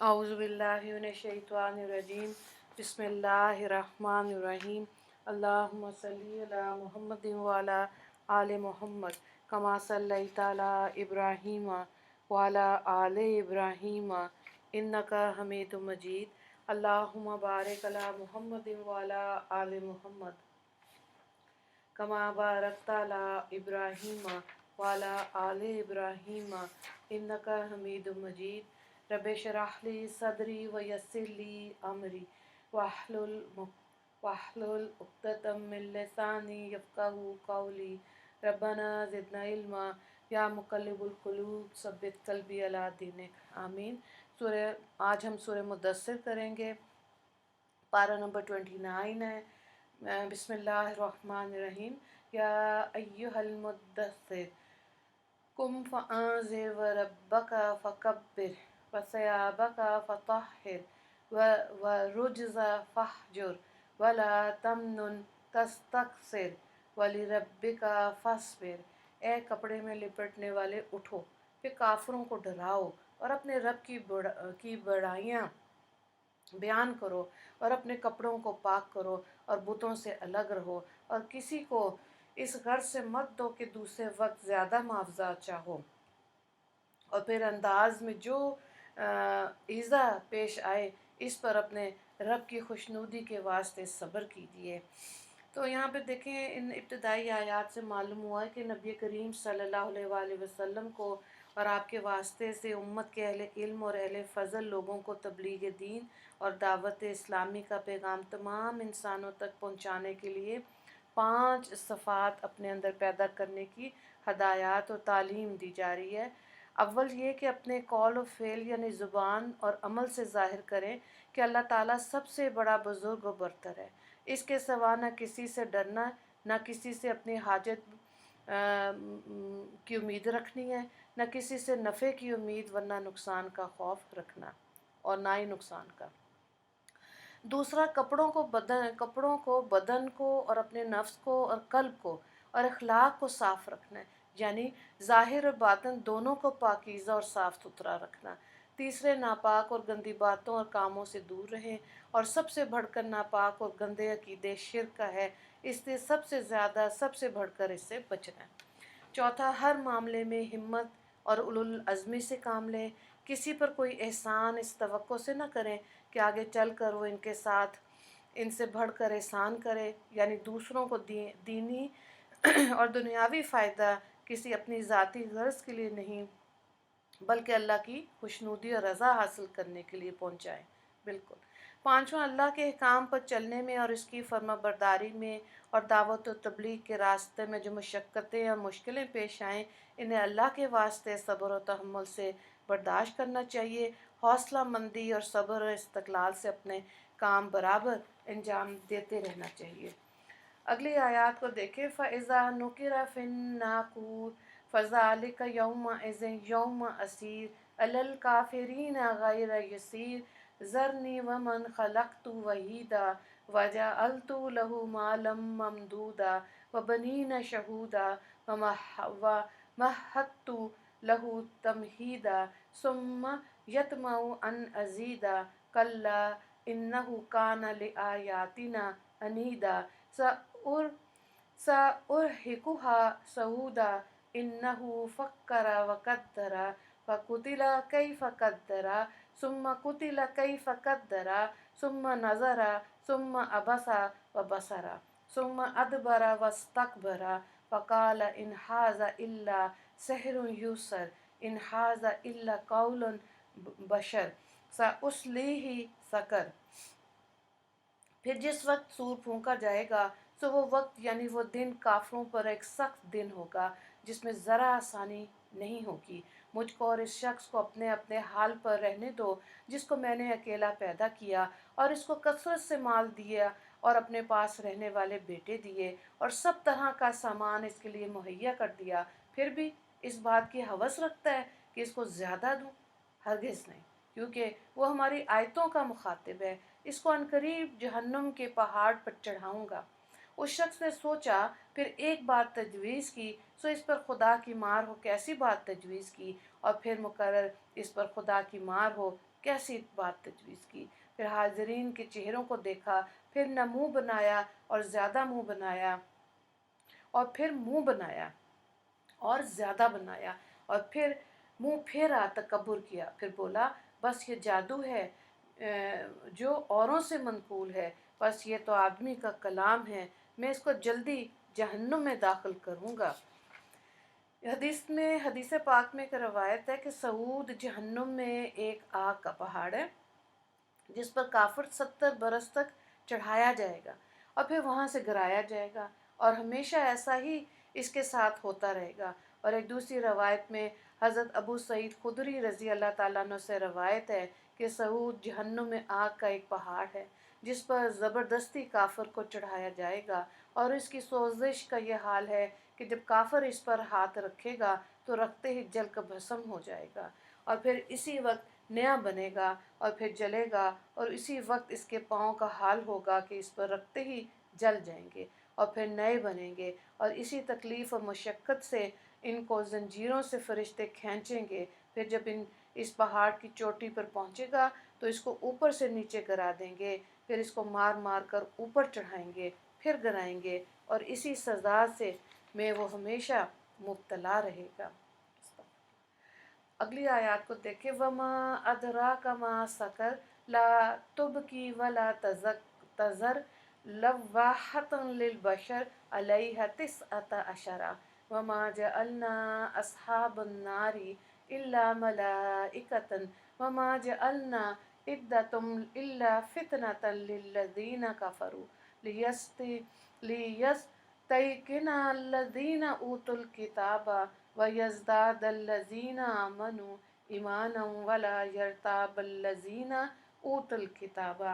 औज़ु बिल्लाहि मिनश शैतानिर रजीम। बिस्मिल्लाहिर रहमानिर रहीम। अल्लाहुम्मा सल्लि अला मुहम्मदिन व अला आलि मुहम्मद कमा सल्लैता अला इब्राहीम व अला आलि इब्राहीम इन्नका हमीदुम मजीद। अल्लाहुम्मा बारिक अला मुहम्मदिन व अला आलि मुहम्मद कमा बारकता अला इब्राहीम व अला आलि इब्राहीम इन्नका हमीदुम मजीद। रब्बि इश्रह ली सदरी व यस्सिर ली अमरी वाहलुल उक़्दतम मिन लिसानी यफ़क़हू क़ौली। रब्बना ज़िदना इल्मा या मुक़ल्लिबुल क़ुलूब सब्बित क़ल्बी अला दीनिक। आमीन। आज हम सूरह मुद्दस्सिर करेंगे। पारा नंबर 29 है। बिस्मिल्लाहिर्रहमानिर्रहीम। या अय्युहल मुद्दस्सिर कुम फ़अंज़िर व रब्बका फ़कब्बिर व सयाबका फ़तह्हिर व रुज्ज़ फ़हजुर वला तमनुन तस्तक्सिर वलिरब्बिका फ़स्बिर। ए कपड़े में लिपटने वाले उठो, फिर काफिरों को डराओ और अपने रब की बड़ाइयाँ बयान करो और अपने कपड़ों को पाक करो और बुतों से अलग रहो और किसी को इस गर्ज से मत दो कि दूसरे वक्त ज़्यादा मुआवजा चाहो और फिर अंदाज में जो ईज़ा पेश आए इस पर अपने रब की खुशनुदी के वास्ते सब्र कीजिए। तो यहाँ पे देखें, इन इब्तदाई आयात से मालूम हुआ है कि नबी करीम सल्लल्लाहु अलैहि वसल्लम को और आपके वास्ते से उम्मत के अहले इल्म और अहले फ़ज़ल लोगों को तबलीग दीन और दावत इस्लामी का पैगाम तमाम इंसानों तक पहुँचाने के लिए 5 सफ़ात अपने अंदर पैदा करने की हदायत और तालीम दी जा रही है। अव्वल ये कि अपने कौल और फ़ेल यानी ज़ुबान और अमल से ज़ाहिर करें कि अल्लाह ताला सबसे बड़ा बुज़ुर्ग और बरतर है। इसके सिवा न किसी से डरना, न किसी से अपनी हाजत की उम्मीद रखनी है, न किसी से नफ़े की उम्मीद वरना नुकसान का खौफ रखना और ना ही नुकसान का। दूसरा, कपड़ों को बदन को और अपने नफ्स को और कल्ब को और अखलाक को साफ रखना है, यानी ज़ाहिर और बातिन दोनों को पाकीज़ा और साफ़ सुथरा रखना। तीसरे, नापाक और गंदी बातों और कामों से दूर रहें और सबसे बढ़कर नापाक और गंदे अकीदे शिर्क का है, इसलिए सबसे ज़्यादा सबसे बढ़कर इससे बचना है। चौथा, हर मामले में हिम्मत और उलुल अज़मी से काम लें। किसी पर कोई एहसान इस तवक्को से न करें कि आगे चल कर वो इनके साथ इनसे बढ़कर एहसान करे, यानी दूसरों को दीनी और दुनियावी फ़ायदा किसी अपनी ज़ाती गर्ज़ के लिए नहीं बल्कि अल्लाह की खुशनुदी और रज़ा हासिल करने के लिए पहुँचाएँ। बिल्कुल। पाँचवां, अल्लाह के अहकाम पर चलने में और इसकी फर्माबरदारी में और दावत और तबलीग के रास्ते में जो मशक्क़तें और मुश्किलें पेश आएँ, इन्हें अल्लाह के वास्ते सब्र और तहम्मुल से बर्दाश्त करना चाहिए। हौसला मंदी और सब्र और इस्तक़लाल से अपने काम बराबर अंजाम देते रहना चाहिए। अगली आयत को देखें। फ़इज़ा नुक़िर फ़िन्नाक़ूर फ़ज़ालिका यौमइज़िन यौम असीर अलल काफ़िरीना गैर यसीर ज़रनी वमन ख़लक़तु वहीदा वजअलतु लहु मालन ममदूदा वबनीना शहूदा वमहदतु लहु तमहीदा सुम्मा यतमउ अन अज़ीदा कल्ला इन्नहु कान लिआयातिना अनीदा सउरहिकुहा सऊदा इन्नहु फ़क्कर वक़द्दरा फ़कुतिला कैफ़ क़द्दरा सुम्मा कुतिला कैफ़ क़द्दरा सुम्मा नज़रा सुम्मा अबसा व बसरा सुम्मा अदबरा वस्तकबरा फ़क़ाल इन हाज़ा इल्ला सिहरुन युसर इन हाज़ा इल्ला क़ौलुल बशर सउस्लीही सक़र। फिर जिस वक्त सूर फूंका जाएगा तो वो वक्त यानी वो दिन काफिरों पर एक सख्त दिन होगा जिसमें ज़रा आसानी नहीं होगी। मुझको और इस शख्स को अपने अपने हाल पर रहने दो जिसको मैंने अकेला पैदा किया और इसको कसरत से माल दिया और अपने पास रहने वाले बेटे दिए और सब तरह का सामान इसके लिए मुहैया कर दिया, फिर भी इस बात की हवस रखता है कि इसको ज़्यादा दूँ। हरगिज़ नहीं, क्योंकि वो हमारी आयतों का मुखातिब है। इसको अनकरीब जहन्नुम के पहाड़ पर चढ़ाऊँगा। उस शख्स ने सोचा, फिर एक बात तजवीज़ की, सो इस पर खुदा की मार हो, कैसी बात तजवीज़ की। और फिर मुकर्रर, इस पर खुदा की मार हो, कैसी बात तजवीज़ की। फिर हाज़रीन के चेहरों को देखा, फिर न मुँह बनाया और ज़्यादा मुँह बनाया, और फिर मुँह बनाया और ज़्यादा बनाया, और फिर मुँह फेरा, तकब्बुर किया। फिर बोला, बस ये जादू है जो औरों से मनकूल है, बस ये तो आदमी का कलाम है, मैं इसको जल्दी जहन्नुम में दाखिल करूँगा। हदीस पाक में एक रवायत है कि सऊद जहन्नुम में एक आग का पहाड़ है जिस पर काफिर 70 बरस तक चढ़ाया जाएगा और फिर वहाँ से गिराया जाएगा, और हमेशा ऐसा ही इसके साथ होता रहेगा। और एक दूसरी रवायत में हज़रत अबू सईद खुदरी रज़ी अल्लाह ताला अन्हु से रवायत है कि सऊद जहन्नुम में आग का एक पहाड़ है जिस पर ज़बरदस्ती काफिर को चढ़ाया जाएगा, और इसकी सोजिश का यह हाल है कि जब काफिर इस पर हाथ रखेगा तो रखते ही जल कर भस्म हो जाएगा, और फिर इसी वक्त नया बनेगा और फिर जलेगा, और इसी वक्त इसके पाँव का हाल होगा कि इस पर रखते ही जल जाएंगे और फिर नए बनेंगे, और इसी तकलीफ़ और मशक्क़त से इनको जंजीरों से फरिश्ते खींचेंगे। फिर जब इस पहाड़ की चोटी पर पहुंचेगा तो इसको ऊपर से नीचे गिरा देंगे, फिर इसको मार मार कर ऊपर चढ़ाएंगे, फिर गिराएंगे, और इसी सज़ा से में वो हमेशा मुब्तला रहेगा। अगली आयत को देखें, वमा अदरा कमा सकर ला तुबकी वला तज़र लवाहतन लिलबशर अलैहा तिसअत अशरा वमा जअलना अस्हाबन नारी इल्ला मलाइकतन वमा जअलना इद्दतुम इल्ला फितनतन लिल्लज़ीना कफरू लियस्तयकिना अल्लज़ीना ऊतुल किताबा वयज़दादल्लज़ीना आमनु ईमानन वला यर्ताबल्लज़ीना ऊतुल किताबा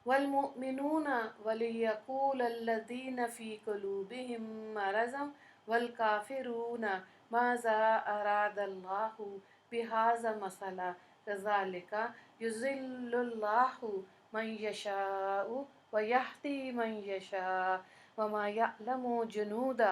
वल्मुमिनून वलियक़ूलल्लज़ीना फ़ी क़ुलूबिहिम मरज़न वल्काफ़िरून माज़ा अरादल्लाहु बिहाज़ा मसला कज़ालिका युज़िल्लुल्लाहु मन यशाअ वयहदी मन यशाअ वमा यअलमु जुनूदा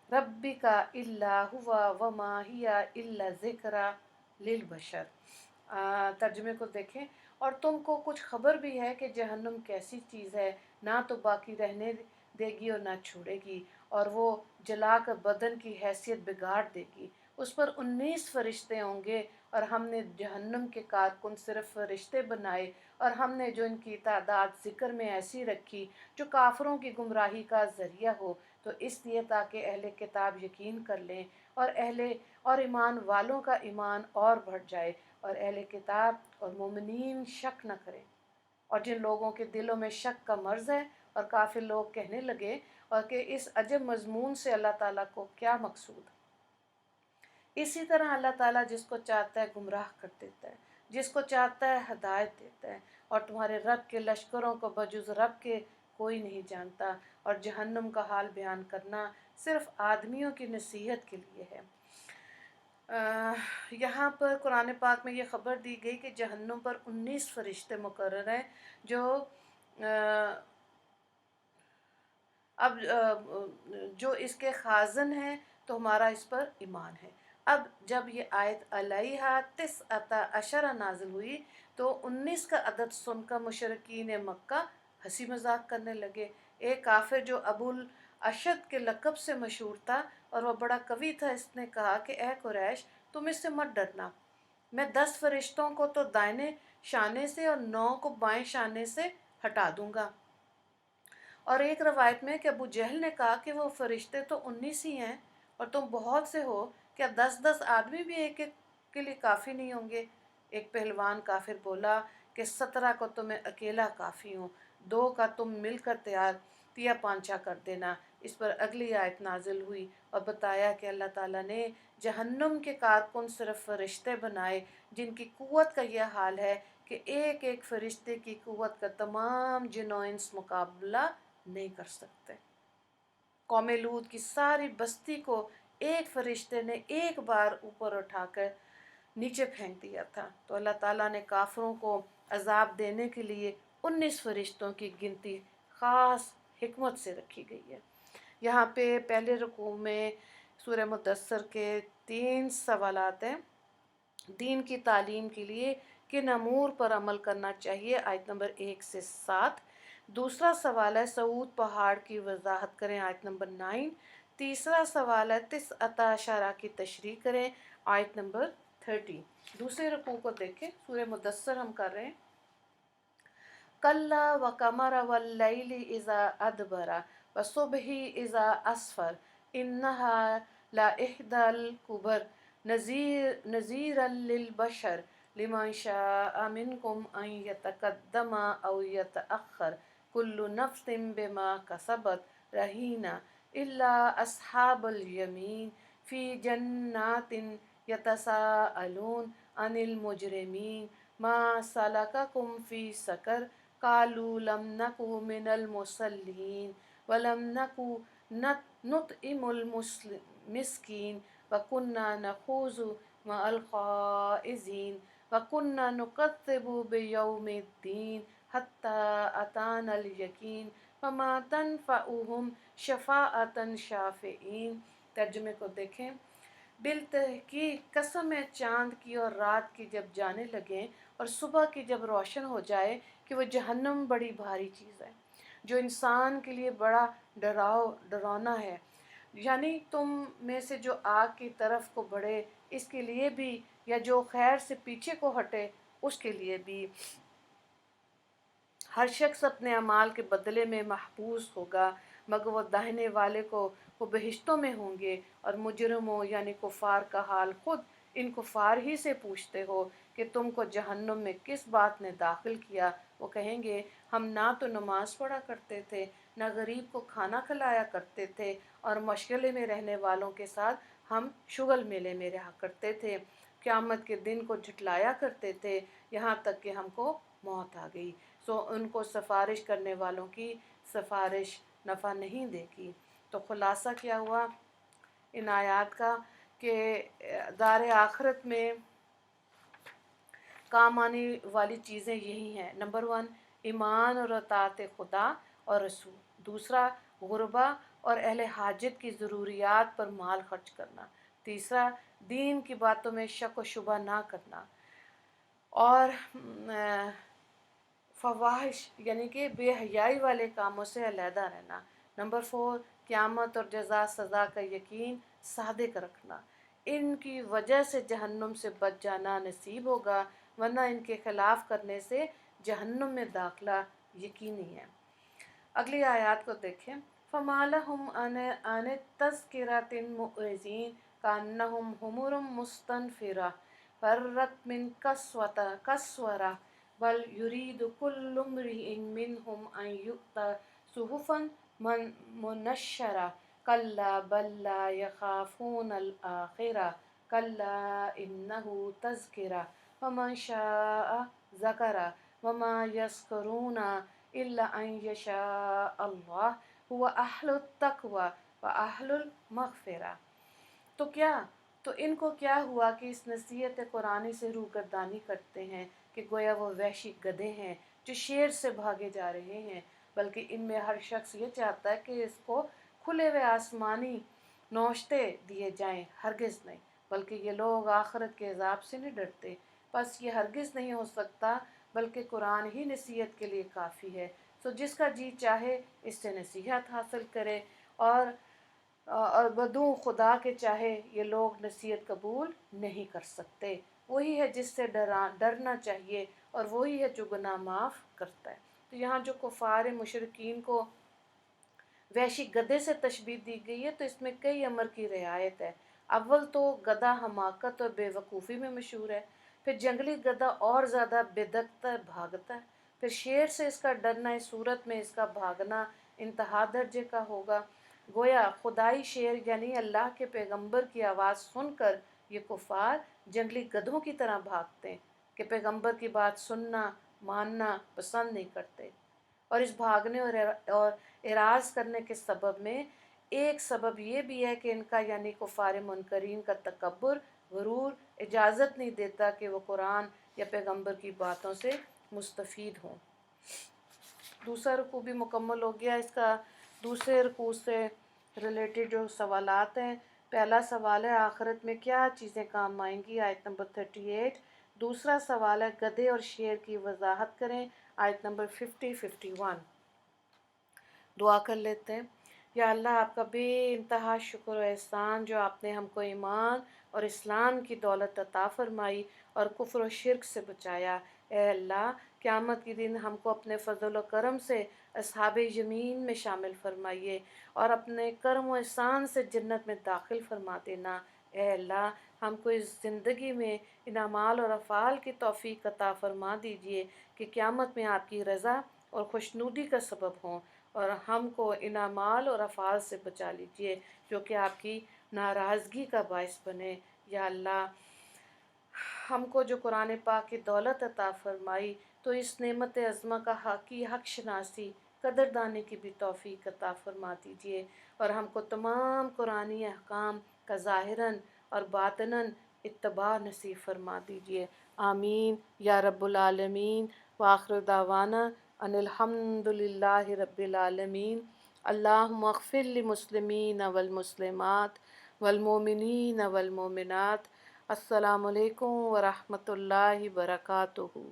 रब्बिका इल्ला हुवा वमा हिया इल्ला ज़िक्रा लिलबशर। तर्जुमे को देखें, और तुमको कुछ खबर भी है कि जहन्नुम कैसी चीज़ है, ना तो बाकी रहने देगी और ना छोड़ेगी, और वो जलाकर बदन की हैसियत बिगाड़ देगी। उस पर 19 फरिश्ते होंगे, और हमने जहन्नुम के कारकुन सिर्फ फरिश्ते बनाए, और हमने जो इनकी तादाद ज़िक्र में ऐसी रखी जो काफिरों की गुमराही का ज़रिया हो, तो इसलिए ताकि अहले किताब यकीन कर लें और ईमान वालों का ईमान और बढ़ जाए, और अहले किताब और मोमिनीन शक न करें। और जिन लोगों के दिलों में शक का मर्ज़ है, और काफ़ी लोग कहने लगे और कि इस अजब मजमून से अल्लाह ताला को क्या मकसूद। इसी तरह अल्लाह ताला जिसको चाहता है गुमराह कर देता है, जिसको चाहता है हदायत देता है, और तुम्हारे रब के लश्करों को बजुज़ रब के कोई नहीं जानता। और जहन्नुम का हाल बयान करना सिर्फ आदमियों की नसीहत के लिए है। यहाँ पर कुरान पाक में ये ख़बर दी गई कि जहन्नुम पर 19 फरिश्ते मुकर्रर हैं जो अब जो इसके खाज़न हैं, तो हमारा इस पर ईमान है। अब जब ये आयत अलैहा तिसअता अशरा नाज़िल हुई तो 19 का अदद सुनकर मुशरिकीन मक्का हंसी मजाक करने लगे। एक काफिर जो अबुल अशद के लक़ब से मशहूर था और वह बड़ा कवि था, इसने कहा कि ए कुरैश, तुम इससे मत डरना, मैं 10 फरिश्तों को तो दाहिने शाने से और 9 को बाएं शाने से हटा दूंगा। और एक रवायत में कि अबू जहल ने कहा कि वो फरिश्ते तो 19 ही हैं और तुम बहुत से हो, क्या 10-10 आदमी भी एक एक के लिए काफ़ी नहीं होंगे। एक पहलवान काफिर बोला कि 17 को तो मैं अकेला काफ़ी हूँ, 2 का तुम मिलकर तैयार तिया पांचा कर देना। इस पर अगली आयत नाजिल हुई और बताया कि अल्लाह ताला ने जहन्नुम के कारकुन सिर्फ फरिश्ते बनाए जिनकी कुव्वत का यह हाल है कि एक एक फरिश्ते की कुव्वत का तमाम जिन्नो इंस मुकाबला नहीं कर सकते। कौम लूत की सारी बस्ती को एक फरिश्ते ने एक बार ऊपर उठाकर नीचे फेंक दिया था। तो अल्लाह ताला ने काफिरों को अजाब देने के लिए 19 फरिश्तों की गिनती ख़ास हिकमत से रखी गई है। यहाँ पे पहले रुकू में सूरह मुदस्सर के 3 सवालात हैं। दीन की तालीम के लिए किन अमूर पर अमल करना चाहिए, आयत नंबर 1 से 7। दूसरा सवाल है सऊद पहाड़ की वजाहत करें, आयत नंबर 9। तीसरा सवाल है तिस अताशारा की तशरीह करें, आयत नंबर 30। दूसरे रुकू को देखें, सूरह मुदस्सर हम कर रहे हैं। कल्ला व कमर व लैली इज़ा अदबरा व सुबही इज़ा असफर इन्नहा ला इहदल कुबर नज़ीर लिल बशर लिमन शाअ मिनकुम अन यतक़द्दम औ यतअख़र कुल्लु नफ्सिन बिमा कसबत रहीना इल्ला अस्हाबुल यमीन फ़ी जन्नातिन यतसाअलून अनिल मुजरिमीन मा सलककुम फ़ी सक़र क़ालू लम नकु मिनल मुसल्लीन वलम नकु नुतइमुल मिस्कीन वकुन्ना नख़ूज़ु मअल ख़ाइज़ीन वकुन्ना नुकज़्ज़िबु बियौमिद्दीन हत्ता अतानल यकीन फमा तनफ़अहुम शफ़ाअतन शाफ़िईन। तर्जुमे को देखें। बिलतहकीक कसम है चाँद की और रात की जब जाने लगें और सुबह की जब रोशन हो जाए कि वह जहन्नम बड़ी भारी चीज़ है जो इंसान के लिए बड़ा डरावना है। यानी तुम में से जो आग की तरफ को बढ़े इसके लिए भी, या जो खैर से पीछे को हटे उसके लिए भी। हर शख्स अपने अमाल के बदले में महफूज होगा, मगर वो दाहिने वाले को वो बहिश्तों में होंगे। और मुजरिमों यानी कुफ़ार का हाल खुद इन कुफ़ार ही से पूछते हो कि तुमको जहन्नुम में किस बात ने दाखिल किया। वो कहेंगे हम ना तो नमाज पढ़ा करते थे, ना गरीब को खाना खिलाया करते थे, और मशगले में रहने वालों के साथ हम शुगल मेले में रहा करते थे, क़यामत के दिन को झुटलाया करते थे, यहाँ तक कि हमको मौत आ गई। सो उनको सिफारिश करने वालों की सिफारिश नफ़ा नहीं देगी। तो ख़ुलासा क्या हुआ इन आयात का कि दार आखिरत में काम आने वाली चीज़ें यही हैं। नंबर 1 ईमान और अताअत खुदा और रसूल। दूसरा गुरबा और अहले हाजत की ज़रूरियात पर माल खर्च करना। तीसरा दीन की बातों में शक व शुबा ना करना। और फवाहिश यानी कि बेहयाई वाले कामों से अलहदा रहना। नंबर 4 क़यामत और जज़ा सज़ा का यकीन सादिक रखना। इनकी वजह से जहन्नुम से बच जाना नसीब होगा, वरना इनके ख़िलाफ़ करने से जहन्नुम में दाखिला यकीनी है। अगली आयत को देखें। फ़मालहुम अन तज़किरतिन मुअरिज़ीन कान्नहुम हुमुरुम मुस्तनफ़िरा फ़र्रत मिन कस्वरा बल युरीदु कुल्लु इम्रिइन मिनहुम अन युअता सुहुफ़न मुनश्शरा कल्ला बल ला यख़ाफ़ूनल आख़िरा कल्ला इन्नहु तज़किरा फ़मन शाअ ज़करा वमा यज़कुरूना इल्ला अन यशा अल्लाह हुवा अहलुत तक़वा व अहलुल मग़फ़िरा। तो इनको क्या हुआ कि इस नसीहत कुरानी से रूगर्दानी करते हैं कि गोया वो वहशी गधे हैं जो शेर से भागे जा रहे हैं, बल्कि इनमें हर शख्स ये चाहता है कि इसको खुले हुए आसमानी नौश्ते दिए जाएं। हरगिज़ नहीं, बल्कि ये लोग आखिरत के अज़ाब से नहीं डरते। बस ये हरगिज़ नहीं हो सकता, बल्कि कुरान ही नसीहत के लिए काफ़ी है। सो जिसका जी चाहे इससे नसीहत हासिल करे, और बदू खुदा के चाहे ये लोग नसीहत कबूल नहीं कर सकते। वही है जिससे डरना चाहिए, और वही है जो गुनाह माफ़ करता है। तो यहाँ जो कुफ़ार मुशरिकीन को वहशी गधे से तशबीह दी गई है, तो इसमें कई अमर की रियायत है। अव्वल तो गधा हमाकत और बेवकूफ़ी में मशहूर है, फिर जंगली गधा और ज़्यादा बेदख्ता है, भागता है, फिर शेर से इसका डरना, इस सूरत में इसका भागना इंतहा दर्जे का होगा। गोया खुदाई शेर यानी अल्लाह के पैगंबर की आवाज़ सुनकर ये कुफ़ार जंगली गधों की तरह भागते हैं कि पैगंबर की बात सुनना मानना पसंद नहीं करते। और इस भागने और एराज़ करने के सबब में एक सबब ये भी है कि इनका यानी कुफ़ार मुनकरीन का तकब्बुर गुरूर इजाज़त नहीं देता कि वो कुरान या पैगंबर की बातों से मुस्तफ़ीद हों। दूसरा रुकू भी मुकम्मल हो गया। इसका दूसरे रुकू से रिलेटेड जो सवालात हैं, पहला सवाल है आखिरत में क्या चीज़ें काम आएंगी, आयत नंबर 38। दूसरा सवाल है गधे और शेर की वजाहत करें, आयत नंबर 50-51। दुआ कर लेते हैं। या अल्लाह, आपका बेइंतहा शुक्र और एहसान जो आपने हमको ईमान और इस्लाम की दौलत अता फ़रमाई और कुफ्र और शिरक से बचाया। ए अल्लाह, क़यामत के दिन हमको अपने फ़ज़ल व करम से अस्हाब यमीन में शामिल फरमाइए और अपने करम व एहसान से जन्नत में दाखिल फरमा देना। ए अल्लाह, हमको इस ज़िंदगी में इन अमाल और अफ़ाल की तौफ़ीक अता फ़रमा दीजिए कि क़यामत में आपकी रज़ा और खुशनुदी का सबब हों, और हमको इन अमाल और अफ़ाल से बचा लीजिए जो कि आपकी नाराज़गी का बायस बने। या अल्लाह, हमको जो कुरान पाक की दौलत अता फ़रमाई, तो इस नेमत अज़मा का हक शनासी, कदरदानी की भी तौफ़ीक अता फ़रमा दीजिए और हमको तमाम कुरानी अहकाम का ज़ाहिरन और बातिनन इत्तबा नसीब फरमा दीजिए। आमीन या रब्बुल आलमीन। व आखिर दावाना अनिल हम्दुलिल्लाहि रब्बिल आलमीन। अल्लाहुम्मा अग़फ़िर लिल-मुस्लिमीन वल मुस्लिमात वल मोमिनीन वल मोमिनात। अस्सलामु अलैकुम व रहमतुल्लाहि व बरकातुहू।